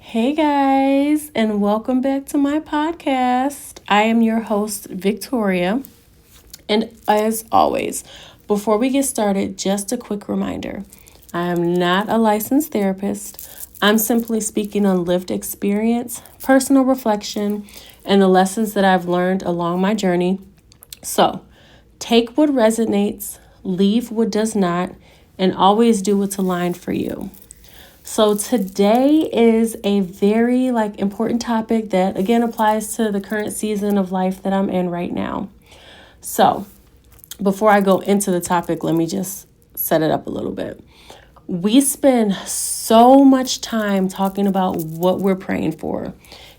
Hey guys, and welcome back to my podcast. I am your host, Victoria. And as always, before we get started, just a quick reminder I am not a licensed therapist. I'm simply speaking on lived experience, personal reflection, and the lessons that I've learned along my journey. So take what resonates, leave what does not, and always do what's aligned for you. So today is a very important topic that again applies to the current season of life that I'm in right now. So before I go into the topic, let me just set it up a little bit. We spend so much time talking about what we're praying for.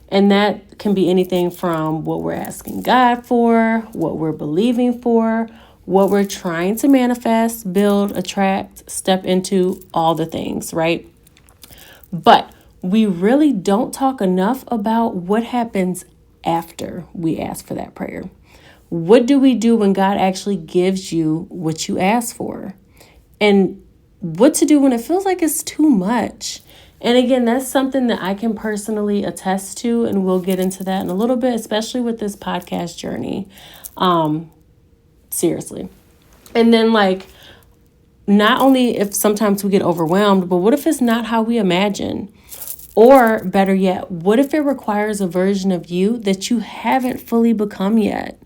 And that can be anything from what we're asking God for, what we're believing for, what we're trying to manifest, build, attract, step into, all the things, right? But we really don't talk enough about what happens after we ask for that prayer. What do we do when God actually gives you what you ask for? And what to do when it feels like it's too much? And again, that's something that I can personally attest to, and we'll get into that in a little bit, especially with this podcast journey. Seriously. And then not only if sometimes we get overwhelmed, but what if it's not how we imagine? Or better yet, what if it requires a version of you that you haven't fully become yet?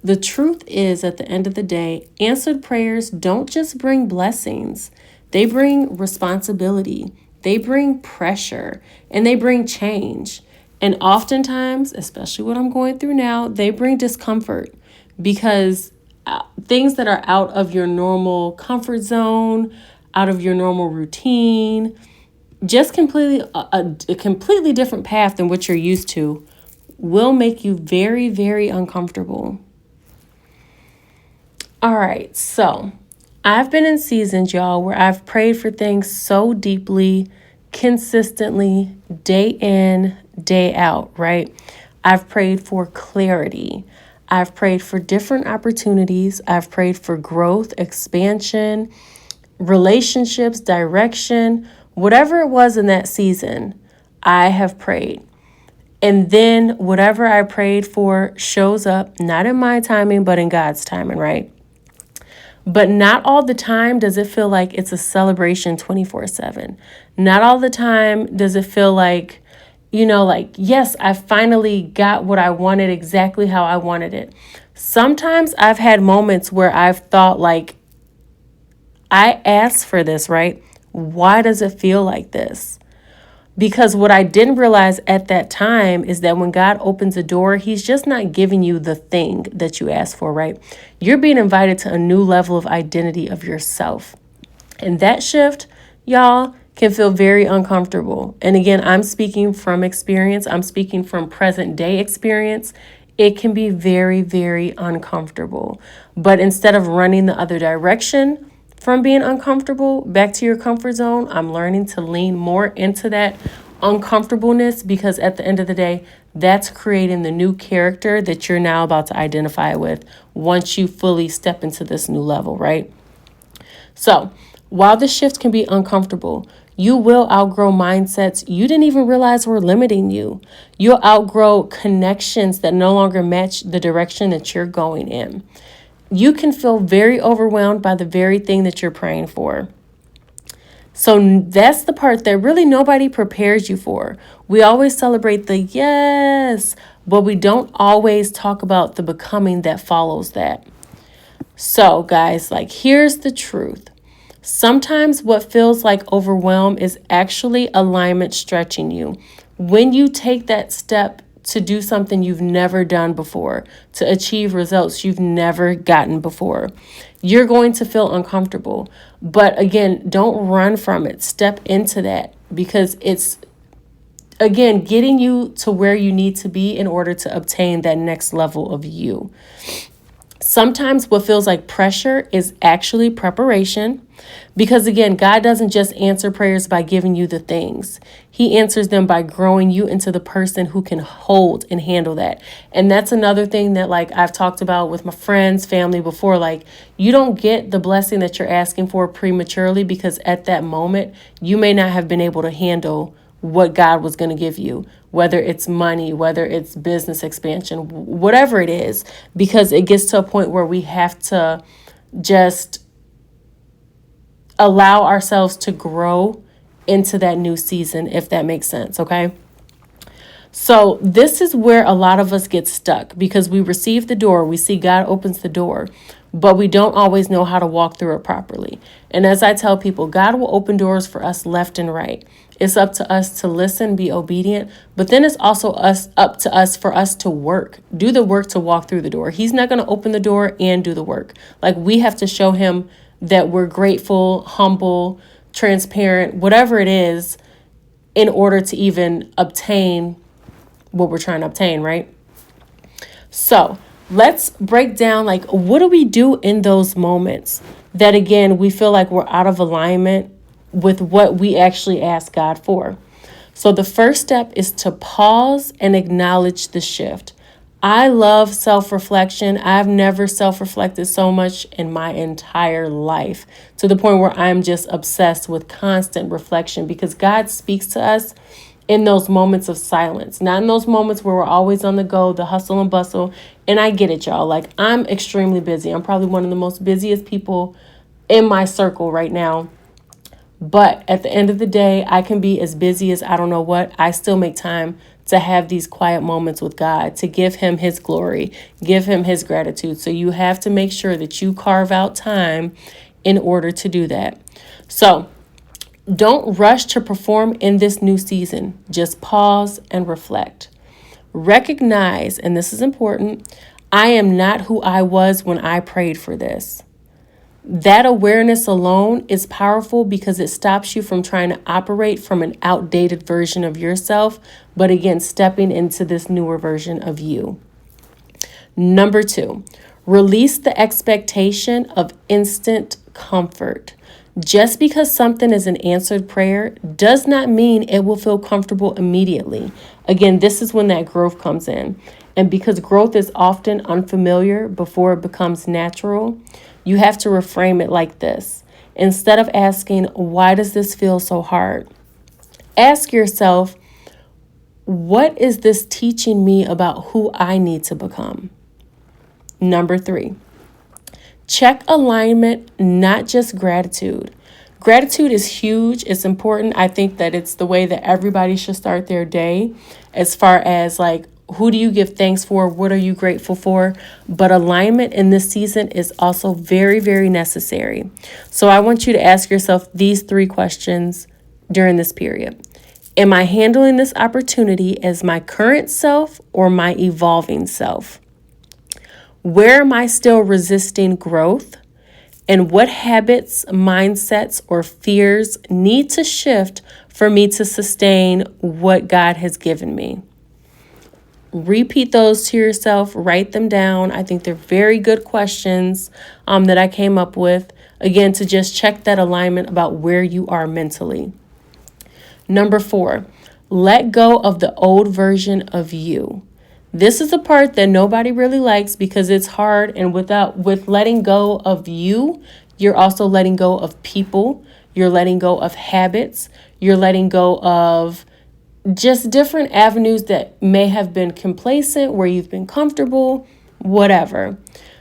The truth is, at the end of the day, answered prayers don't just bring blessings. They bring responsibility, they bring pressure, and they bring change. And oftentimes, especially what I'm going through now, they bring discomfort because things that are out of your normal comfort zone, out of your normal routine, just completely a completely different path than what you're used to will make you very, very uncomfortable. All right, so I've been in seasons, y'all, where I've prayed for things so deeply, consistently, day in, day out, right? I've prayed for clarity. I've prayed for different opportunities. I've prayed for growth, expansion, relationships, direction, whatever it was in that season, I have prayed. And then whatever I prayed for shows up, not in my timing, but in God's timing, right? But not all the time does it feel like it's a celebration 24/7. Not all the time does it feel like, yes, I finally got what I wanted exactly how I wanted it. Sometimes I've had moments where I've thought I asked for this, right? Why does it feel like this? Because what I didn't realize at that time is that when God opens a door, he's just not giving you the thing that you asked for, right? You're being invited to a new level of identity of yourself. And that shift, y'all, can feel very uncomfortable. And again, I'm speaking from experience. I'm speaking from present day experience. It can be very, very uncomfortable. But instead of running the other direction, from being uncomfortable back to your comfort zone, I'm learning to lean more into that uncomfortableness because at the end of the day, that's creating the new character that you're now about to identify with once you fully step into this new level, right? So while the shift can be uncomfortable, you will outgrow mindsets you didn't even realize were limiting you. You'll outgrow connections that no longer match the direction that you're going in. You can feel very overwhelmed by the very thing that you're praying for. So that's the part that really nobody prepares you for. We always celebrate the yes, but we don't always talk about the becoming that follows that. So guys, here's the truth. Sometimes what feels like overwhelm is actually alignment stretching you. When you take that step to do something you've never done before, to achieve results you've never gotten before, you're going to feel uncomfortable. But again, don't run from it. Step into that because it's, again, getting you to where you need to be in order to obtain that next level of you. Sometimes what feels like pressure is actually preparation because, again, God doesn't just answer prayers by giving you the things. He answers them by growing you into the person who can hold and handle that. And that's another thing that I've talked about with my friends, family before. You don't get the blessing that you're asking for prematurely because at that moment, you may not have been able to handle what God was going to give you, whether it's money, whether it's business expansion, whatever it is, because it gets to a point where we have to just allow ourselves to grow into that new season, if that makes sense, okay? So this is where a lot of us get stuck because we receive the door, we see God opens the door, but we don't always know how to walk through it properly. And as I tell people, God will open doors for us left and right. It's up to us to listen, be obedient, but then it's also up to us for us to work, do the work to walk through the door. He's not going to open the door and do the work. Like, we have to show him that we're grateful, humble, transparent, whatever it is, in order to even obtain what we're trying to obtain, right? So let's break down, like, what do we do in those moments that, again, we feel like we're out of alignment with what we actually ask God for? So the first step is to pause and acknowledge the shift. I love self-reflection. I've never self-reflected so much in my entire life, to the point where I'm just obsessed with constant reflection, because God speaks to us in those moments of silence, not in those moments where we're always on the go, the hustle and bustle. And I get it, y'all. Like, I'm extremely busy. I'm probably one of the most busiest people in my circle right now. But at the end of the day, I can be as busy as I don't know what. I still make time to have these quiet moments with God, to give him his glory, give him his gratitude. So you have to make sure that you carve out time in order to do that. So don't rush to perform in this new season. Just pause and reflect. Recognize, and this is important, I am not who I was when I prayed for this. That awareness alone is powerful because it stops you from trying to operate from an outdated version of yourself, but again, stepping into this newer version of you. Number 2, release the expectation of instant comfort. Just because something is an answered prayer does not mean it will feel comfortable immediately. Again, this is when that growth comes in. And because growth is often unfamiliar before it becomes natural, you have to reframe it like this. Instead of asking, why does this feel so hard? Ask yourself, what is this teaching me about who I need to become? Number 3, check alignment, not just gratitude. Gratitude is huge. It's important. I think that it's the way that everybody should start their day, as far as, like, who do you give thanks for? What are you grateful for? But alignment in this season is also very, very necessary. So I want you to ask yourself these 3 questions during this period. Am I handling this opportunity as my current self or my evolving self? Where am I still resisting growth? And what habits, mindsets, or fears need to shift for me to sustain what God has given me? Repeat those to yourself, write them down. I think they're very good questions that I came up with, again, to just check that alignment about where you are mentally. Number 4, let go of the old version of you. This is the part that nobody really likes because it's hard, and with letting go of you, you're also letting go of people, you're letting go of habits, you're letting go of just different avenues that may have been complacent, where you've been comfortable, whatever.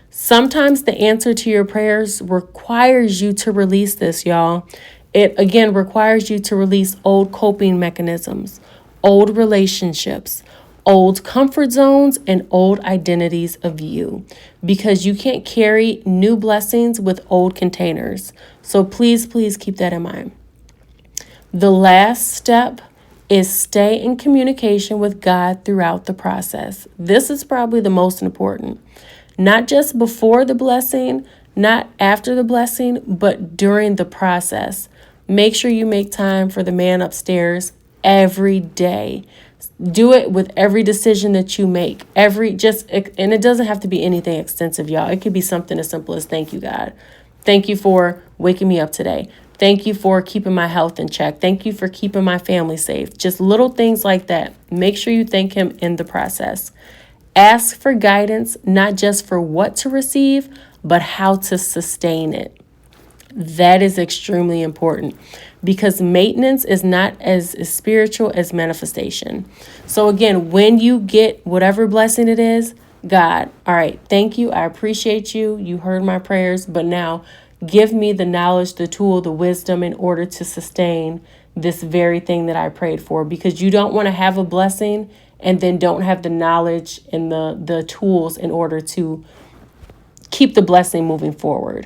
Sometimes the answer to your prayers requires you to release this, y'all. It, again, requires you to release old coping mechanisms, old relationships, old comfort zones, and old identities of you, because you can't carry new blessings with old containers. So please, please keep that in mind. The last step is stay in communication with God throughout the process. This is probably the most important. Not just before the blessing, not after the blessing, but during the process. Make sure you make time for the man upstairs every day. Do it with every decision that you make. And it doesn't have to be anything extensive, y'all. It could be something as simple as, thank you, God. Thank you for waking me up today. Thank you for keeping my health in check. Thank you for keeping my family safe. Just little things like that. Make sure you thank him in the process. Ask for guidance, not just for what to receive, but how to sustain it. That is extremely important because maintenance is not as spiritual as manifestation. So again, when you get whatever blessing it is, God, all right, thank you. I appreciate you. You heard my prayers, but now give me the knowledge, the tool, the wisdom in order to sustain this very thing that I prayed for, because you don't want to have a blessing and then don't have the knowledge and the tools in order to keep the blessing moving forward.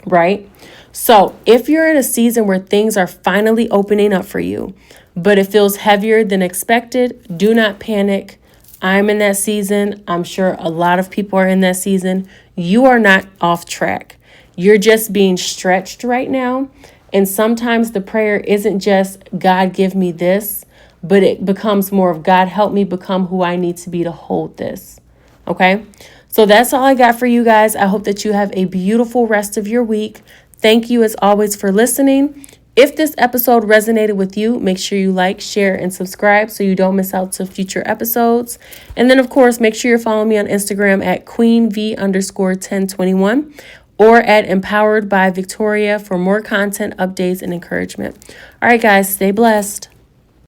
Right? So if you're in a season where things are finally opening up for you, but it feels heavier than expected, do not panic. I'm in that season. I'm sure a lot of people are in that season. You are not off track. You're just being stretched right now. And sometimes the prayer isn't just, God, give me this, but it becomes more of, God, help me become who I need to be to hold this. Okay? So that's all I got for you guys. I hope that you have a beautiful rest of your week. Thank you as always for listening. If this episode resonated with you, make sure you like, share, and subscribe so you don't miss out to future episodes. And then, of course, make sure you're following me on Instagram at queenv_1021 or at Empowered by Victoria for more content, updates, and encouragement. All right, guys, stay blessed.